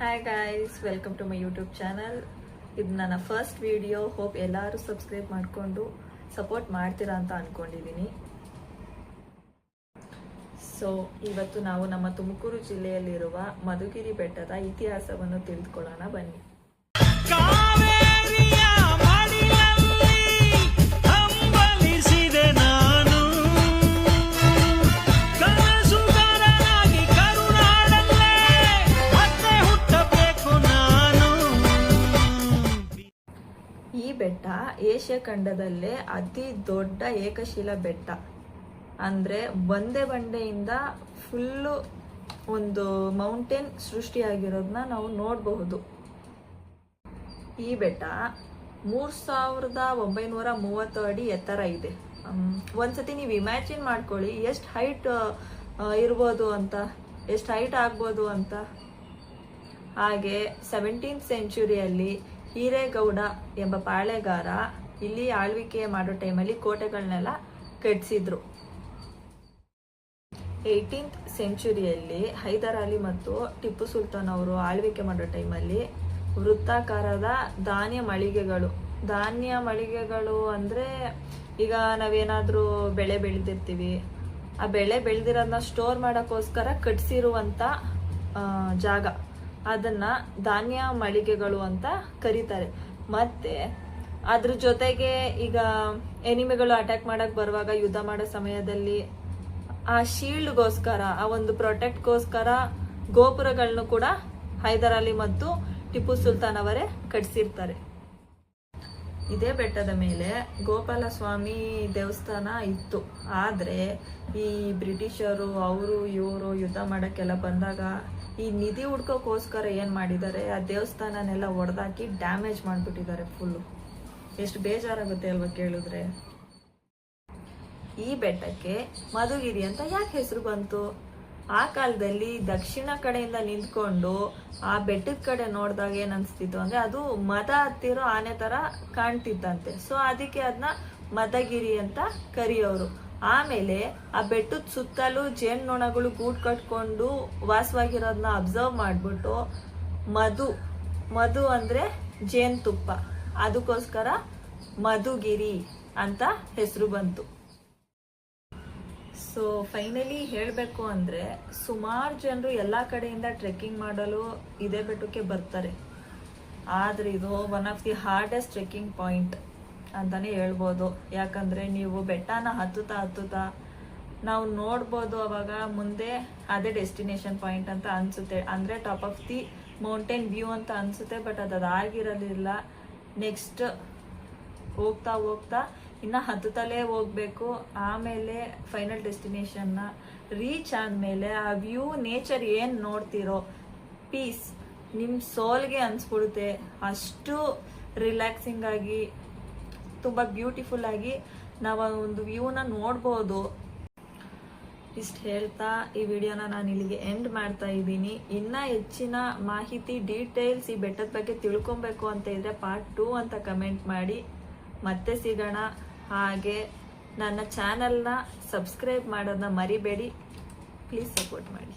Hi guys, welcome to my YouTube channel. ಇದು ನನ್ನ first video. Hope ಎಲ್ಲರೂ subscribe ಮಾಡಿಕೊಂಡು ಸಪೋರ್ಟ್ ಮಾಡ್ತೀರಾ ಅಂತ ಅಂದ್ಕೊಂಡಿದ್ದೀನಿ. ಸೊ ಇವತ್ತು ನಾವು ನಮ್ಮ ತುಮಕೂರು ಜಿಲ್ಲೆಯಲ್ಲಿರುವ ಮಧುಗಿರಿ ಬೆಟ್ಟದ ಇತಿಹಾಸವನ್ನು ತಿಳಿದುಕೊಳ್ಳೋಣ ಬನ್ನಿ. ಈ ಬೆಟ್ಟ ಏಷ್ಯಾ ಖಂಡದಲ್ಲೇ ಅತಿ ದೊಡ್ಡ ಏಕಶಿಲಾ ಬೆಟ್ಟ. ಅಂದ್ರೆ ಒಂದೇ ಬಂಡೆಯಿಂದ ಫುಲ್ಲು ಒಂದು ಮೌಂಟೇನ್ ಸೃಷ್ಟಿಯಾಗಿರೋದನ್ನ ನಾವು ನೋಡಬಹುದು. ಈ ಬೆಟ್ಟ 3930 ಅಡಿ ಎತ್ತರ ಇದೆ. ಒಂದ್ಸತಿ ನೀವು ಇಮ್ಯಾಜಿನ್ ಮಾಡ್ಕೊಳ್ಳಿ ಎಷ್ಟು ಹೈಟ್ ಇರ್ಬೋದು ಅಂತ, ಎಷ್ಟು ಹೈಟ್ ಆಗ್ಬೋದು ಅಂತ. ಹಾಗೆ 17th ಸೆಂಚುರಿಯಲ್ಲಿ ಹಿರೇಗೌಡ ಎಂಬ ಪಾಳೆಗಾರ ಇಲ್ಲಿ ಆಳ್ವಿಕೆ ಮಾಡೋ ಟೈಮಲ್ಲಿ ಕೋಟೆಗಳನ್ನೆಲ್ಲ ಕಟ್ಟಿಸಿದ್ರು. 18th ಸೆಂಚುರಿಯಲ್ಲಿ ಹೈದರ್ ಅಲಿ ಮತ್ತು ಟಿಪ್ಪು ಸುಲ್ತಾನ್ ಅವರು ಆಳ್ವಿಕೆ ಮಾಡೋ ಟೈಮಲ್ಲಿ ವೃತ್ತಾಕಾರದ ಧಾನ್ಯ ಮಳಿಗೆಗಳು ಅಂದ್ರೆ ಈಗ ನಾವೇನಾದ್ರೂ ಬೆಳೆ ಬೆಳೆದಿರ್ತೀವಿ, ಆ ಬೆಳೆ ಬೆಳೆದಿರೋದನ್ನ ಸ್ಟೋರ್ ಮಾಡೋಕ್ಕೋಸ್ಕರ ಕಟ್ಸಿರುವಂತ ಜಾಗ, ಅದನ್ನ ಧಾನ್ಯ ಮಳಿಗೆಗಳು ಅಂತ ಕರೀತಾರೆ. ಮತ್ತೆ ಅದ್ರ ಜೊತೆಗೆ ಈಗ ಎನಿಮಿಗಳು ಅಟ್ಯಾಕ್ ಮಾಡಕ್ ಬರುವಾಗ ಯುದ್ಧ ಮಾಡೋ ಸಮಯದಲ್ಲಿ ಆ ಶೀಲ್ಡ್ಗೋಸ್ಕರ, ಆ ಒಂದು ಪ್ರೊಟೆಕ್ಟ್ಗೋಸ್ಕರ ಗೋಪುರಗಳನ್ನು ಕೂಡ ಹೈದರ್ ಅಲಿ ಮತ್ತು ಟಿಪ್ಪು ಸುಲ್ತಾನ್ ಅವರೇ ಕಟ್ಸಿರ್ತಾರೆ. ಇದೇ ಬೆಟ್ಟದ ಮೇಲೆ ಗೋಪಾಲ ಸ್ವಾಮಿ ದೇವಸ್ಥಾನ ಇತ್ತು. ಆದ್ರೆ ಈ ಬ್ರಿಟಿಷರು ಅವರು ಇವರು ಯುದ್ಧ ಮಾಡಕ್ಕೆಲ್ಲ ಬಂದಾಗ ಈ ನಿಧಿ ಹುಡ್ಕೋಕ್ಕೋಸ್ಕರ ಏನ್ ಮಾಡಿದ್ದಾರೆ, ಆ ದೇವಸ್ಥಾನನೆಲ್ಲ ಒಡೆದಾಕಿ ಡ್ಯಾಮೇಜ್ ಮಾಡ್ಬಿಟ್ಟಿದ್ದಾರೆ ಫುಲ್ಲು. ಎಷ್ಟು ಬೇಜಾರಾಗುತ್ತೆ ಅಲ್ವಾ ಕೇಳಿದ್ರೆ. ಈ ಬೆಟ್ಟಕ್ಕೆ ಮಧುಗಿರಿ ಅಂತ ಯಾಕೆ ಹೆಸರು ಬಂತು? ಆ ಕಾಲದಲ್ಲಿ ದಕ್ಷಿಣ ಕಡೆಯಿಂದ ನಿಂತ್ಕೊಂಡು ಆ ಬೆಟ್ಟದ ಕಡೆ ನೋಡಿದಾಗ ಏನ್ ಅನ್ಸ್ತಿತ್ತು ಅಂದ್ರೆ ಅದು ಮದ ಹತ್ತಿರೋ ಆನೆ ತರ ಕಾಣ್ತಿತ್ತಂತೆ. ಸೊ ಅದಕ್ಕೆ ಅದನ್ನ ಮಧುಗಿರಿ ಅಂತ ಕರೆಯೋರು. ಆಮೇಲೆ ಆ ಬೆಟ್ಟದ ಸುತ್ತಲೂ ಜೇನ್ನೊಣಗಳು ಗೂಡ್ ಕಟ್ಕೊಂಡು ವಾಸವಾಗಿರೋದನ್ನ ಅಬ್ಸರ್ವ್ ಮಾಡ್ಬಿಟ್ಟು ಮಧು ಅಂದ್ರೆ ಜೇನುತುಪ್ಪ, ಅದಕ್ಕೋಸ್ಕರ ಮಧುಗಿರಿ ಅಂತ ಹೆಸರು ಬಂತು. ಸೊ ಫೈನಲಿ ಹೇಳಬೇಕು ಅಂದ್ರೆ ಸುಮಾರು ಜನರು ಎಲ್ಲಾ ಕಡೆಯಿಂದ ಟ್ರೆಕ್ಕಿಂಗ್ ಮಾಡಲು ಇದೇ ಬೆಟ್ಟಕ್ಕೆ ಬರ್ತಾರೆ. ಆದ್ರೆ ಇದು one of the hardest trekking point ಅಂತಾನೆ ಹೇಳ್ಬೋದು. ಯಾಕಂದ್ರೆ ನೀವು ಬೆಟ್ಟನ ಹತ್ತುತ್ತಾ ನಾವು ನೋಡ್ಬೋದು, ಅವಾಗ ಮುಂದೆ ಅದೇ ಡೆಸ್ಟಿನೇಷನ್ ಪಾಯಿಂಟ್ ಅಂತ ಅನ್ಸುತ್ತೆ, ಅಂದ್ರೆ top of the mountain view ಅಂತ ಅನ್ಸುತ್ತೆ. ಬಟ್ ಅದಾಗಿರಲಿಲ್ಲ. ನೆಕ್ಸ್ಟ್ ಹೋಗ್ತಾ ಇನ್ನ ಹತ್ತುತ್ತಲೇ ಹೋಗ್ಬೇಕು. ಆಮೇಲೆ ಫೈನಲ್ ಡೆಸ್ಟಿನೇಷನ್ನ ರೀಚ್ ಆದ್ಮೇಲೆ ಆ ವ್ಯೂ, ನೇಚರ್ ಏನ್ ನೋಡ್ತಿರೋ ಪೀಸ್ ನಿಮ್ ಸೋಲ್ಗೆ ಅನ್ಸ್ಬಿಡುತ್ತೆ. ಅಷ್ಟು ರಿಲ್ಯಾಕ್ಸಿಂಗ್ ಆಗಿ ತುಂಬಾ ಬ್ಯೂಟಿಫುಲ್ ಆಗಿ ನಾವು ಆ ಒಂದು ವ್ಯೂನ ನೋಡ್ಬೋದು. ಇಷ್ಟು ಹೇಳ್ತಾ ಈ ವಿಡಿಯೋನ ನಾನು ಇಲ್ಲಿಗೆ ಎಂಡ್ ಮಾಡ್ತಾ ಇದ್ದೀನಿ. ಇನ್ನ ಹೆಚ್ಚಿನ ಮಾಹಿತಿ, ಡೀಟೇಲ್ಸ್ ಈ ಬೆಟ್ಟದ ಬಗ್ಗೆ ತಿಳ್ಕೊಬೇಕು ಅಂತ ಇದ್ರೆ ಪಾರ್ಟ್ 2 ಅಂತ ಕಮೆಂಟ್ ಮಾಡಿ. ಮತ್ತೆ ಸಿಗೋಣ. ಹಾಗೆ ನನ್ನ ಚಾನಲ್ನ ಸಬ್ಸ್ಕ್ರೈಬ್ ಮಾಡೋದನ್ನ ಮರಿಬೇಡಿ. ಪ್ಲೀಸ್ ಸಪೋರ್ಟ್ ಮಾಡಿ.